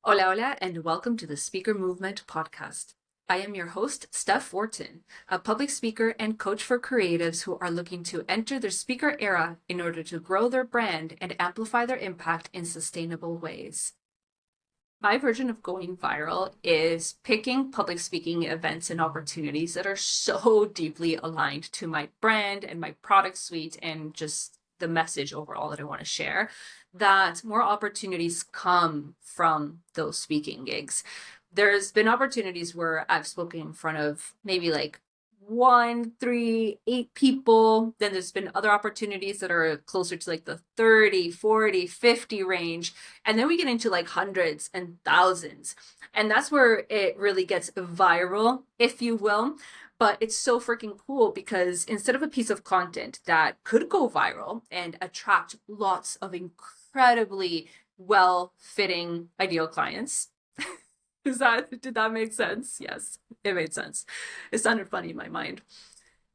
Hola, hola, and welcome to the Speaker Movement podcast. I am your host, Steph, a public speaker and coach for creatives who are looking to enter their speaker era in order to grow their brand and amplify their impact in sustainable ways. My version of going viral is picking public speaking events and opportunities that are so deeply aligned to my brand and my product suite and just the message overall that I want to share, that more opportunities come from those speaking gigs. There's been opportunities where I've spoken in front of maybe like one, three, eight people. Then there's been other opportunities that are closer to like the 30, 40, 50 range. And then we get into like hundreds and thousands. And that's where it really gets viral, if you will. But it's so freaking cool because instead of a piece of content that could go viral and attract lots of incredibly well-fitting ideal clients, did that make sense? Yes, it made sense. It sounded funny in my mind.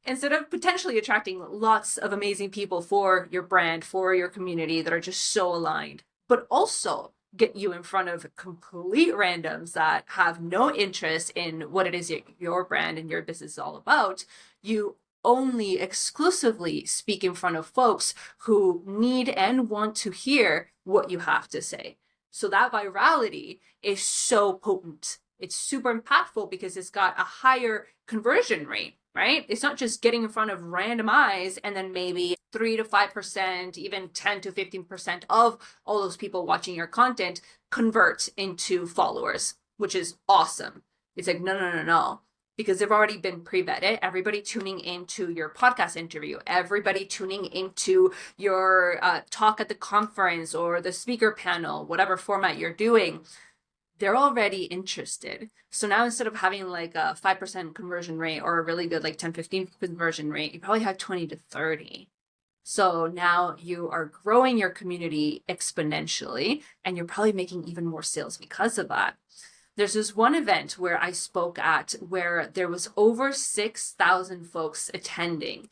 Instead of potentially attracting lots of amazing people for your brand, for your community that are just so aligned, but also get you in front of complete randoms that have no interest in what it is your brand and your business is all about, you only exclusively speak in front of folks who need and want to hear what you have to say. So that virality is so potent. It's super impactful because it's got a higher conversion rate, right? It's not just getting in front of random eyes and then maybe 3 to 5%, even 10 to 15% of all those people watching your content convert into followers, which is awesome. It's like, no, because they've already been pre-vetted. Everybody tuning into your podcast interview, everybody tuning into your talk at the conference or the speaker panel, whatever format you're doing, they're already interested. So now instead of having like a 5% conversion rate or a really good like 10, 15 conversion rate, you probably have 20 to 30. So now you are growing your community exponentially and you're probably making even more sales because of that. There's this one event where I spoke at where there was over 6,000 folks attending.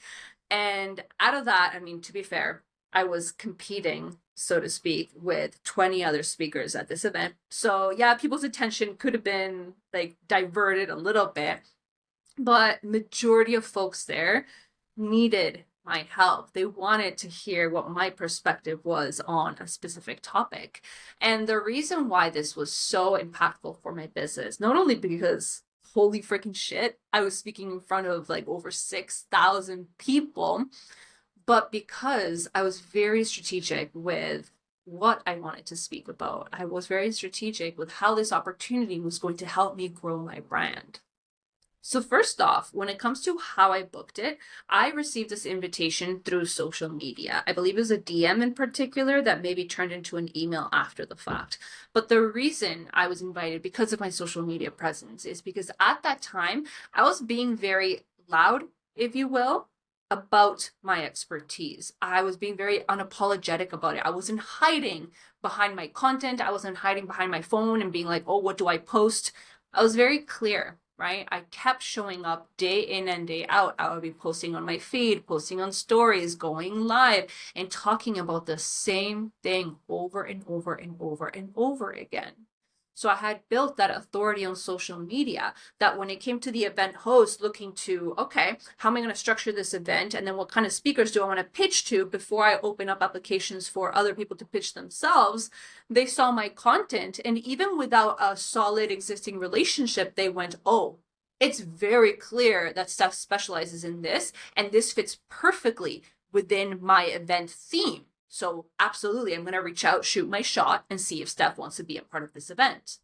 And out of that, I mean, to be fair, I was competing, so to speak, with 20 other speakers at this event. So yeah, people's attention could have been like diverted a little bit, but majority of folks there needed my help. They wanted to hear what my perspective was on a specific topic. And the reason why this was so impactful for my business, not only because holy freaking shit, I was speaking in front of like over 6,000 people, but because I was very strategic with what I wanted to speak about. I was very strategic with how this opportunity was going to help me grow my brand. So first off, when it comes to how I booked it, I received this invitation through social media. I believe it was a DM in particular that maybe turned into an email after the fact. But the reason I was invited because of my social media presence is because at that time, I was being very loud, if you will, about my expertise. I was being very unapologetic about it. I wasn't hiding behind my content. I wasn't hiding behind my phone and being like, oh, what do I post? I was very clear, right? I kept showing up day in and day out. I would be posting on my feed, posting on stories, going live, and talking about the same thing over and over and over and over again. So I had built that authority on social media that when it came to the event host looking to, okay, how am I going to structure this event? And then what kind of speakers do I want to pitch to before I open up applications for other people to pitch themselves? They saw my content, and even without a solid existing relationship, they went, oh, it's very clear that Steph specializes in this, and this fits perfectly within my event theme. So absolutely, I'm going to reach out, shoot my shot, and see if Steph wants to be a part of this event.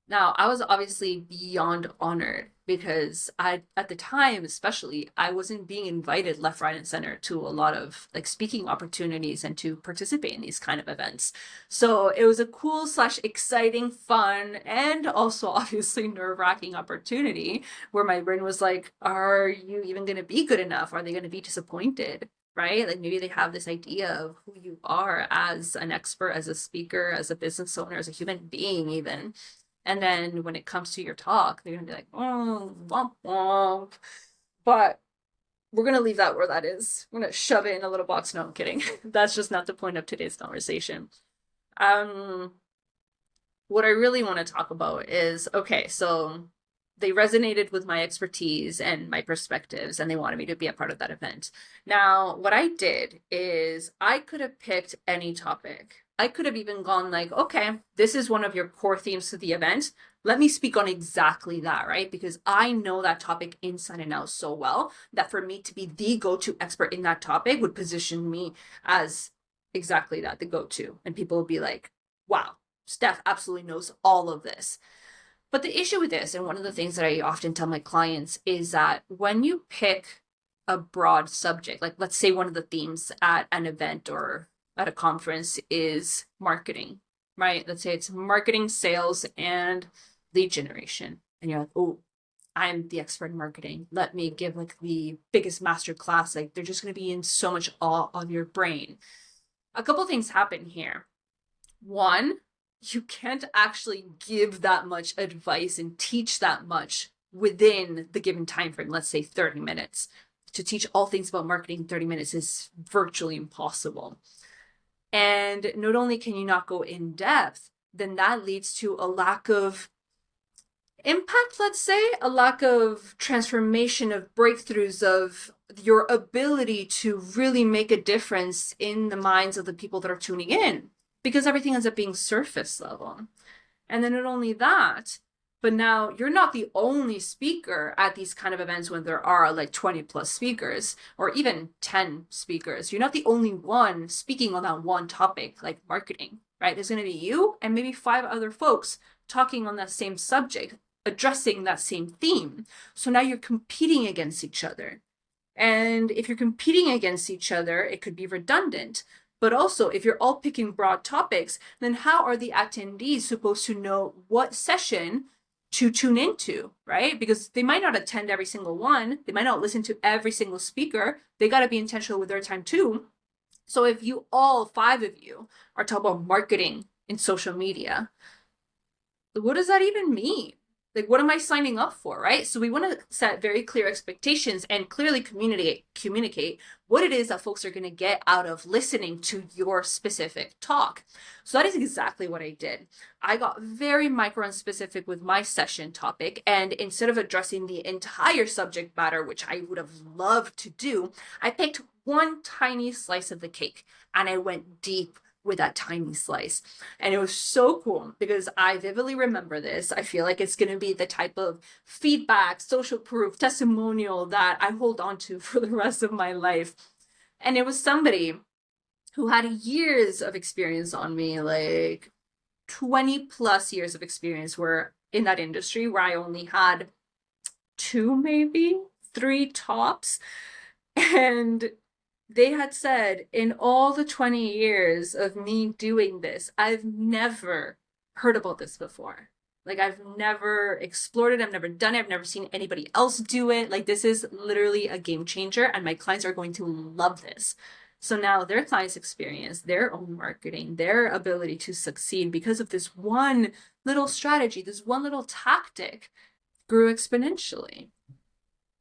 Now, I was obviously beyond honored because at the time, especially, I wasn't being invited left, right, and center to a lot of like speaking opportunities and to participate in these kind of events. So it was a cool slash exciting, fun, and also obviously nerve-wracking opportunity where my brain was like, are you even going to be good enough? Are they going to be disappointed? Right? Like maybe they have this idea of who you are as an expert, as a speaker, as a business owner, as a human being, even. And then when it comes to your talk, they're gonna be like, oh, womp womp. But we're gonna leave that where that is. We're gonna shove it in a little box. No, I'm kidding. That's just not the point of today's conversation. Um, what I really want to talk about is, okay, so they resonated with my expertise and my perspectives, and they wanted me to be a part of that event. Now, what I did is I could have picked any topic. I could have even gone like, okay, this is one of your core themes to the event. Let me speak on exactly that, right? Because I know that topic inside and out so well that for me to be the go-to expert in that topic would position me as exactly that, the go-to. And people would be like, wow, Steph absolutely knows all of this. But the issue with this, and one of the things that I often tell my clients, is that when you pick a broad subject, like let's say one of the themes at an event or at a conference is marketing, right? Let's say it's marketing, sales, and lead generation. And you're like, oh, I'm the expert in marketing. Let me give like the biggest master class. Like they're just going to be in so much awe of your brain. A couple things happen here. One, you can't actually give that much advice and teach that much within the given time frame, let's say 30 minutes. To teach all things about marketing in 30 minutes is virtually impossible. And not only can you not go in depth, then that leads to a lack of impact, let's say, a lack of transformation, of breakthroughs, of your ability to really make a difference in the minds of the people that are tuning in, because everything ends up being surface level. And then not only that, but now you're not the only speaker at these kind of events when there are like 20 plus speakers or even 10 speakers. You're not the only one speaking on that one topic, like marketing, right? There's going to be you and maybe 5 other folks talking on that same subject, addressing that same theme. So now you're competing against each other. And if you're competing against each other, it could be redundant. But also, if you're all picking broad topics, then how are the attendees supposed to know what session to tune into, right? Because they might not attend every single one. They might not listen to every single speaker. They got to be intentional with their time too. So if you all 5 of you are talking about marketing in social media, what does that even mean? Like, what am I signing up for, right? So we want to set very clear expectations and clearly communicate what it is that folks are going to get out of listening to your specific talk. So that is exactly what I did. I got very micro and specific with my session topic. And instead of addressing the entire subject matter, which I would have loved to do, I picked one tiny slice of the cake and I went deep with that tiny slice. And it was so cool because I vividly remember this. I feel like it's going to be the type of feedback, social proof, testimonial that I hold on to for the rest of my life. And it was somebody who had years of experience on me, like 20 plus years of experience were in that industry, where I only had 2, maybe 3 tops. And they had said, in all the 20 years of me doing this, I've never heard about this before. Like, I've never explored it. I've never done it. I've never seen anybody else do it. Like, this is literally a game changer, and my clients are going to love this. So now their clients experience their own marketing, their ability to succeed because of this one little strategy, this one little tactic grew exponentially.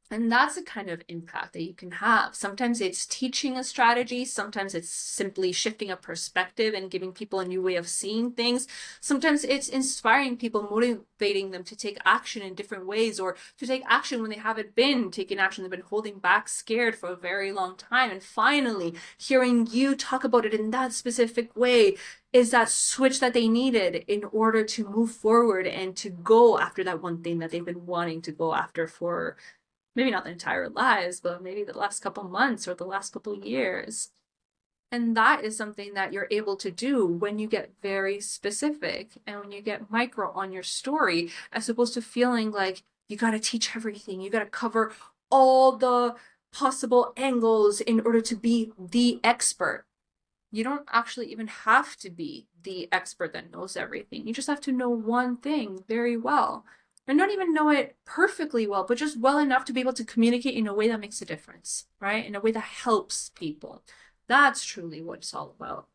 And that's the kind of impact that you can have. Sometimes it's teaching a strategy. Sometimes it's simply shifting a perspective and giving people a new way of seeing things. Sometimes it's inspiring people, motivating them to take action in different ways, or to take action when they haven't been taking action. They've been holding back, scared for a very long time. And finally, hearing you talk about it in that specific way is that switch that they needed in order to move forward and to go after that one thing that they've been wanting to go after for maybe not their entire lives, but maybe the last couple months or the last couple years. And that is something that you're able to do when you get very specific and when you get micro on your story, as opposed to feeling like you got to teach everything. You got to cover all the possible angles in order to be the expert. You don't actually even have to be the expert that knows everything. You just have to know one thing very well. And not even know it perfectly well, but just well enough to be able to communicate in a way that makes a difference, right? In a way that helps people. That's truly what it's all about.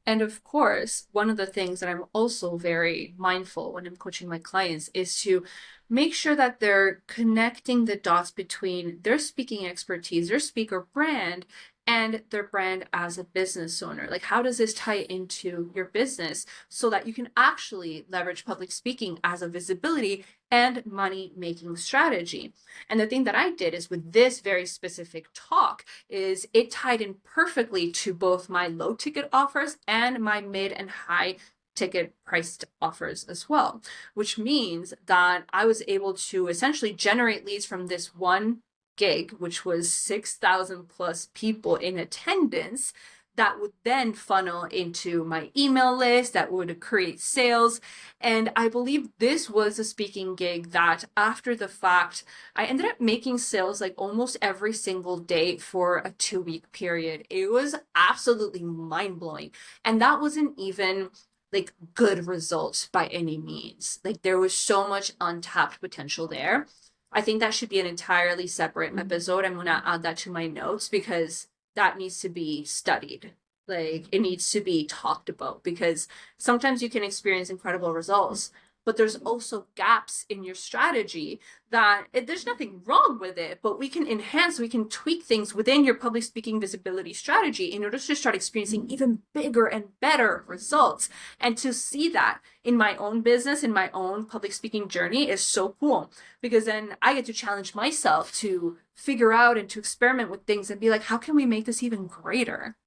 And of course, one of the things that I'm also very mindful when I'm coaching my clients is to make sure that they're connecting the dots between their speaking expertise, their speaker brand, and their brand as a business owner. Like, how does this tie into your business so that you can actually leverage public speaking as a visibility and money making strategy? And the thing that I did is with this very specific talk is it tied in perfectly to both my low ticket offers and my mid and high ticket priced offers as well, which means that I was able to essentially generate leads from this one gig, which was 6,000 plus people in attendance, that would then funnel into my email list, that would create sales. And I believe this was a speaking gig that after the fact, I ended up making sales like almost every single day for a 2-week period. It was absolutely mind blowing. And that wasn't even like good results by any means. Like, there was so much untapped potential there. I think that should be an entirely separate episode. I'm going to add that to my notes because that needs to be studied. Like, it needs to be talked about, because sometimes you can experience incredible results, but there's also gaps in your strategy that there's nothing wrong with it, but we can enhance, we can tweak things within your public speaking visibility strategy in order to start experiencing even bigger and better results. And to see that in my own business, in my own public speaking journey is so cool, because then I get to challenge myself to figure out and to experiment with things and be like, how can we make this even greater?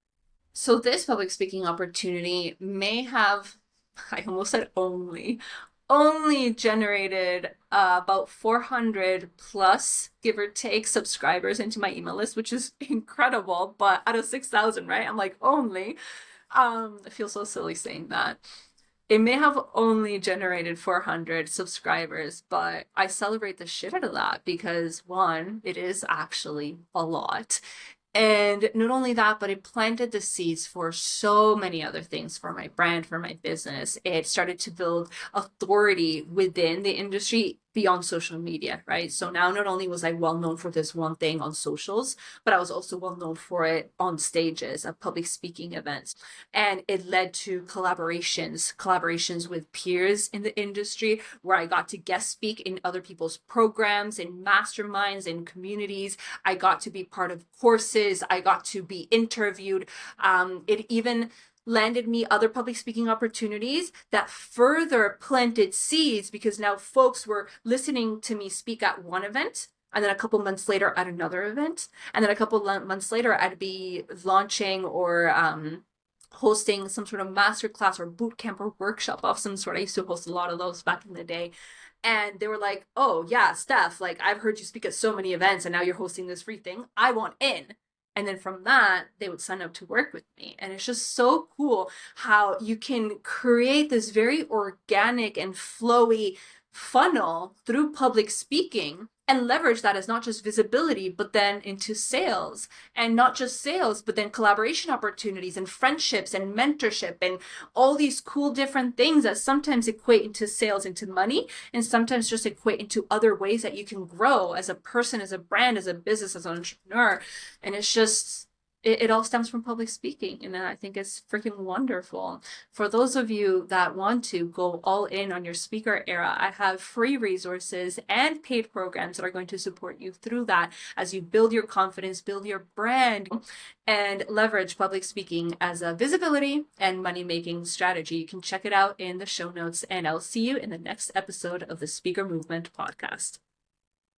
So this public speaking opportunity may have, I almost said only generated about 400 plus, give or take, subscribers into my email list, which is incredible. But out of 6,000, right? I'm like, only. I feel so silly saying that. It may have only generated 400 subscribers, but I celebrate the shit out of that because, one, it is actually a lot. And not only that, but it planted the seeds for so many other things for my brand, for my business. It started to build authority within the industry beyond social media, right? So now not only was I well known for this one thing on socials, but I was also well known for it on stages at public speaking events. And it led to collaborations with peers in the industry, where I got to guest speak in other people's programs, in masterminds, in communities. I got to be part of courses. I got to be interviewed. It even landed me other public speaking opportunities that further planted seeds, because now folks were listening to me speak at one event, and then a couple months later at another event, and then a couple months later I'd be launching or hosting some sort of masterclass or boot camp or workshop of some sort. I used to host a lot of those back in the day. And they were like, oh yeah, Steph, like, I've heard you speak at so many events and now you're hosting this free thing. I want in. And then from that, they would sign up to work with me. And it's just so cool how you can create this very organic and flowy funnel through public speaking and leverage that as not just visibility, but then into sales, and not just sales, but then collaboration opportunities and friendships and mentorship and all these cool different things that sometimes equate into sales, into money, and sometimes just equate into other ways that you can grow as a person, as a brand, as a business, as an entrepreneur. And it's just, it all stems from public speaking, and I think it's freaking wonderful. For those of you that want to go all in on your speaker era, I have free resources and paid programs that are going to support you through that as you build your confidence, build your brand, and leverage public speaking as a visibility and money-making strategy. You can check it out in the show notes, and I'll see you in the next episode of the Speaker Movement podcast.